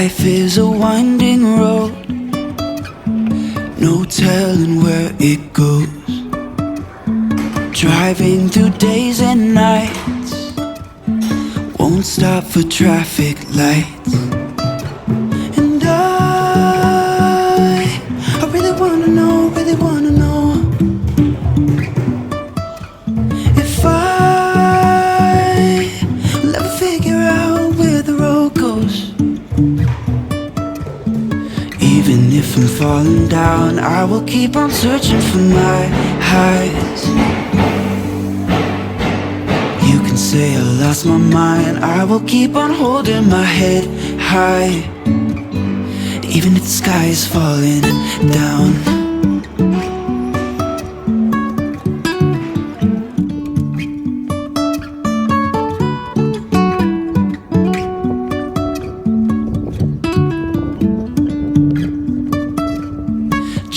Life is a winding road, no telling where it goes. Driving through days and nights, won't stop for traffic lights. And I really wanna know, if I will ever figure out where the road goes. Even if I'm falling down, I will keep on searching for my highs. You can say I lost my mind, I will keep on holding my head high. Even if the sky is falling down.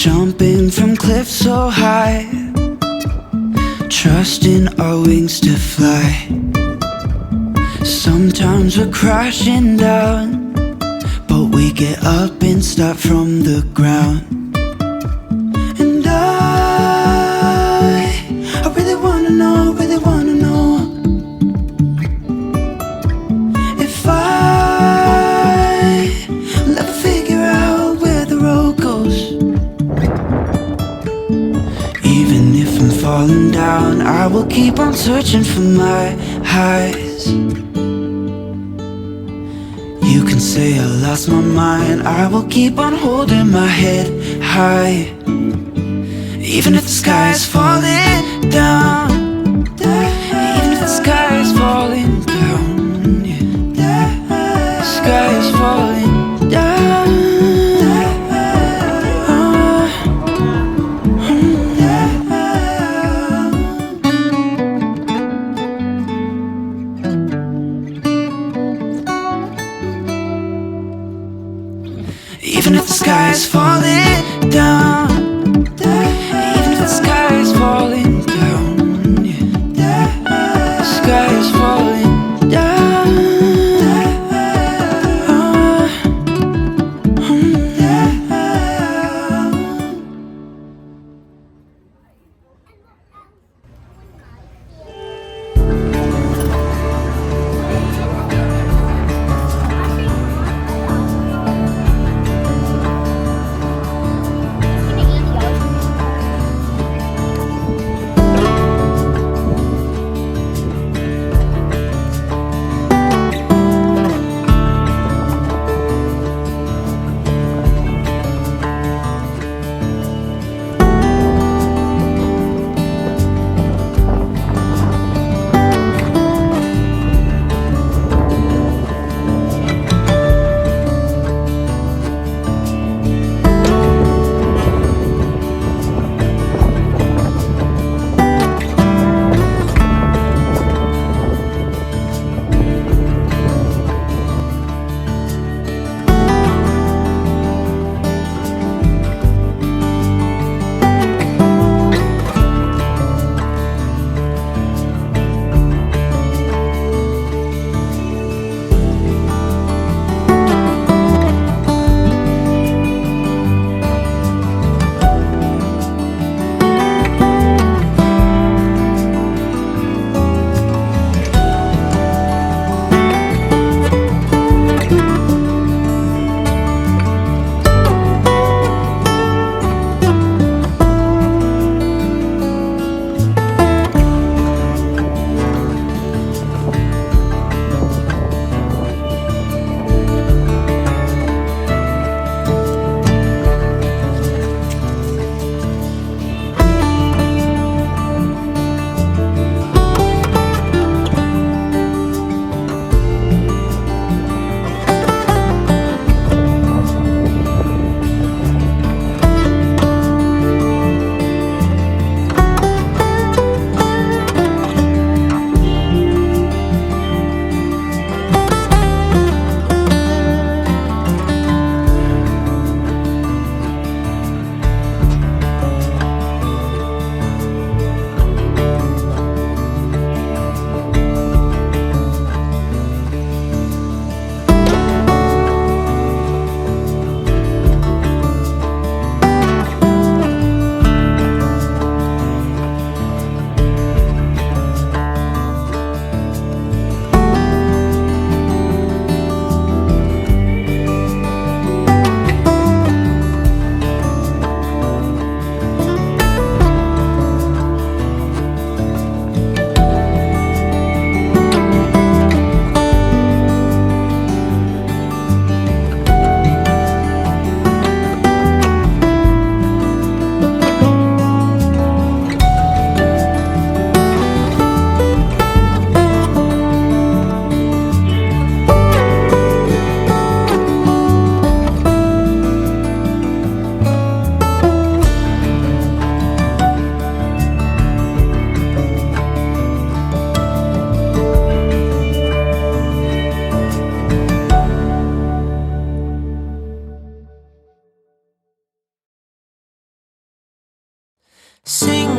Jumping from cliffs so high, trusting our wings to fly. Sometimes we're crashing down, but we get up and start from the ground. And I really wanna know, if I will ever figure out where the road goes. Even if I'm falling down, I will keep on searching for my highs. You can say I lost my mind, I will keep on holding my head high. Even if the sky is falling down, even if the sky is falling down, yeah. The sky is falling down. Even if the sky is falling down, even if the sky is falling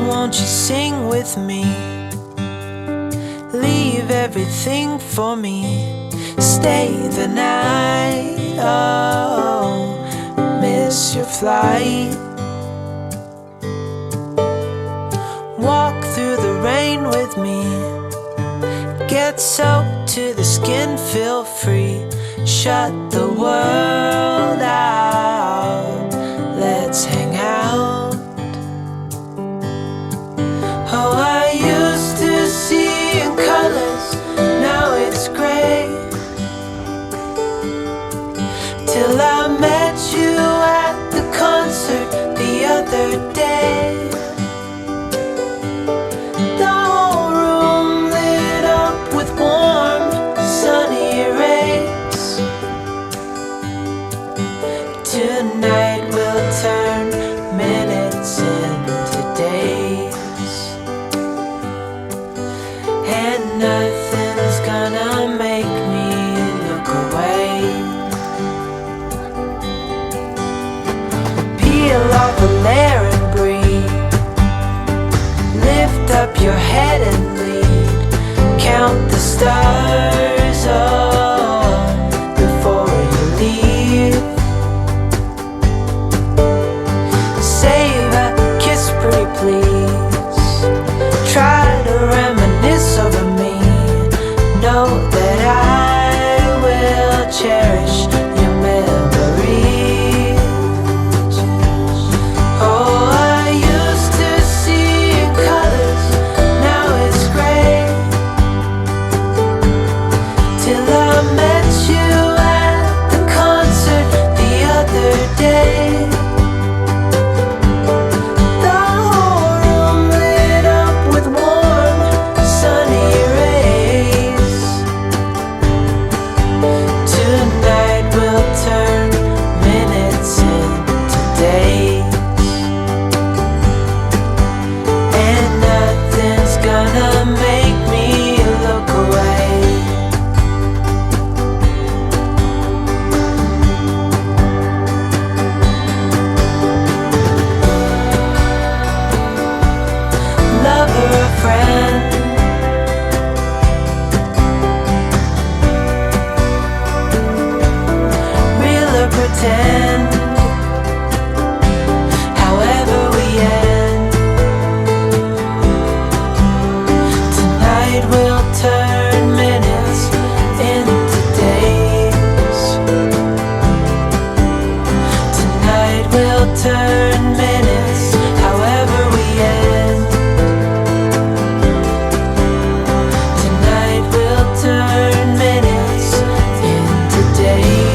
won't you sing with me? Leave everything for me. Stay the night, oh, miss your flight. Walk through the rain with me. Get soaked to the skin, feel free. Shut the world out, let's hang out. Oh, I used to see in colors, now it's gray. Till I met you at the concert the other day. The whole room lit up with warm, sunny rays. Tonight we'll turn minutes into days, and nothing's gonna make me look away. Peel off a layer and breathe. Lift up your head and lead. Count the stars, oh, before you leave. Save a kiss, pretty please. Try to reminisce over me. Know that I will cherish your memories. Oh, I used to see in colors, now it's gray. Till I met you at the concert the other day. The whole room lit up with warm, sunny rays. Tonight we'll turn minutes into days, and nothing's gonna make me look away. Lover or friend, real or pretend, however we end. Tonight we'll turn minutes into days. Tonight we'll turn minutes, however we end. Tonight we'll turn minutes into days.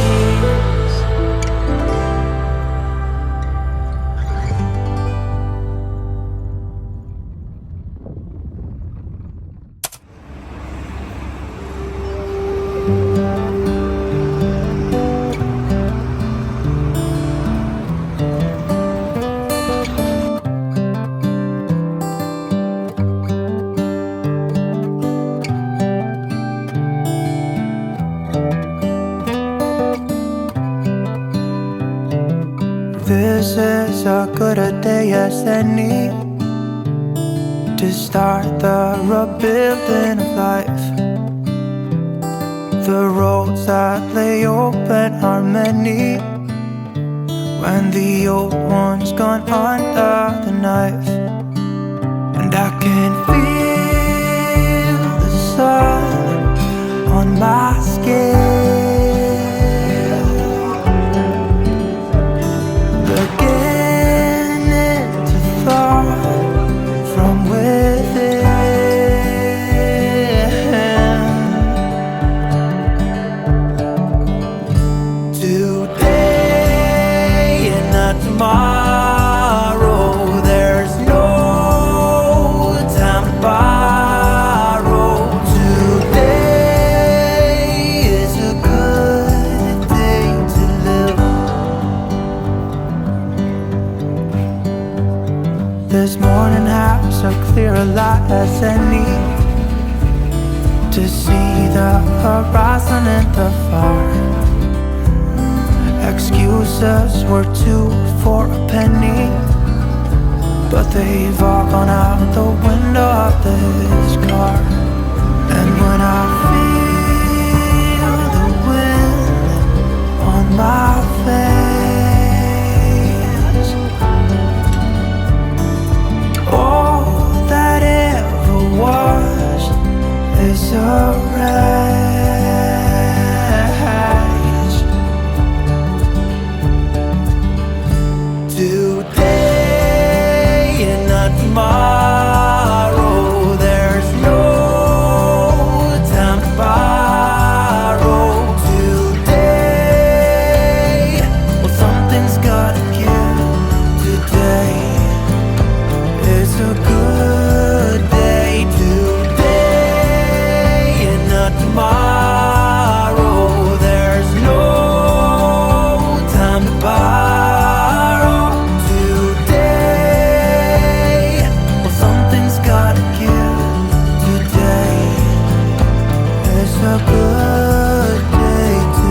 This is as good a day as any to start the rebuilding of life. The roads that lay open are many when the old one's gone under the knife. And I can feel the sun on my skin, beginning to thaw from within. Today and not tomorrow, there's no time to borrow. Today is a good day to live. This morning has a clear light as any to see the horizon and the far. Excuses were two for a penny. but they've all gone out the window of this car. And when I feel the wind on my face, all that ever was is a race. Today and not tomorrow, there's no time to borrow. Today, well, something's gotta give. Today is a good day. Today and not tomorrow, there's no time to borrow. Today, well, something's gotta give. Today is a good day to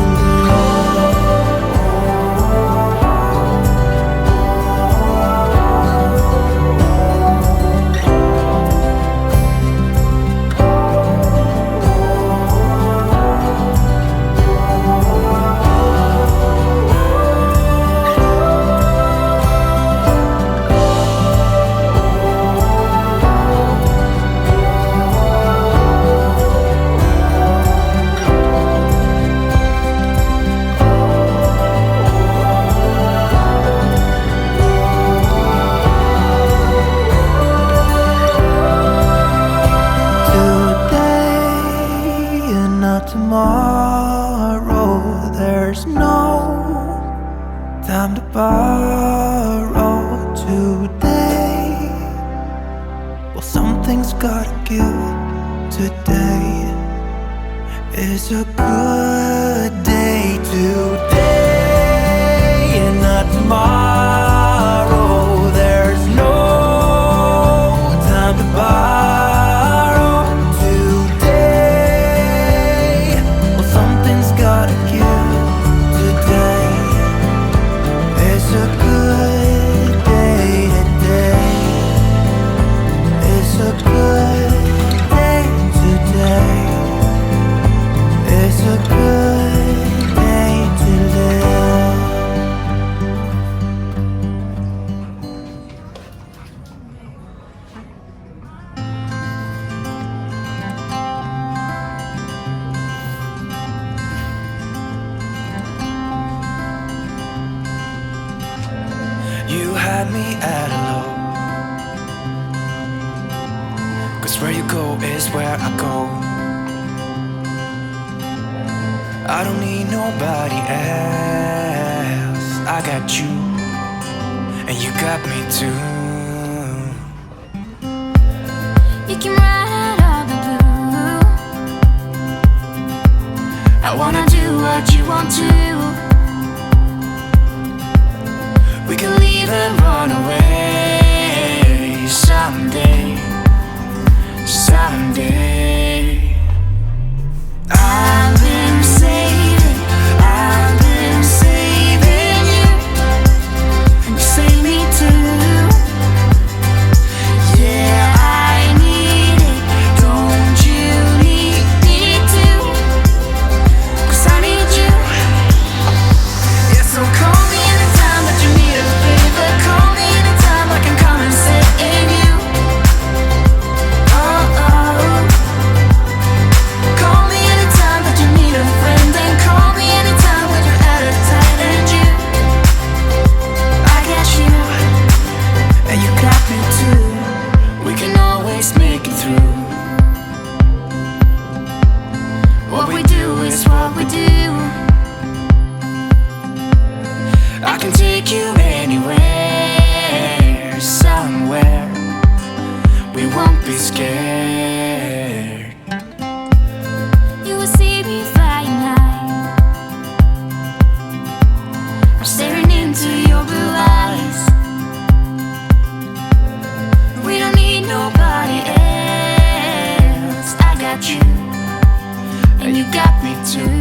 tomorrow, there's no time to borrow. Today, well, something's gotta give. Today is a good day. Today and not tomorrow, there's no time to borrow. Today, well, something's gotta give. Today is a good day. Today is a good day. Today is a good day to live. You had me at hello, 'cause where you go is where I go. I don't need nobody else. I got you, and you got me too. You came right out of the blue. I wanna do what you want to. We can leave and run away someday, someday. I've been saving you, and you save me too. Yeah, I need it, don't you need me too? 'Cause I need you. Yeah, so call me anytime that you need a favor. Call me anytime I can come and save you. Oh, oh. Call me anytime that you need a friend, and call me anytime when you're at a tight end. I got you, and you got me too. We can always make it through. What we do is what we do. I can take you anywhere, somewhere. We won't be scared. You will see me flying high. I'm staring into your blue eyes. We don't need nobody else. I got you, and you got me too.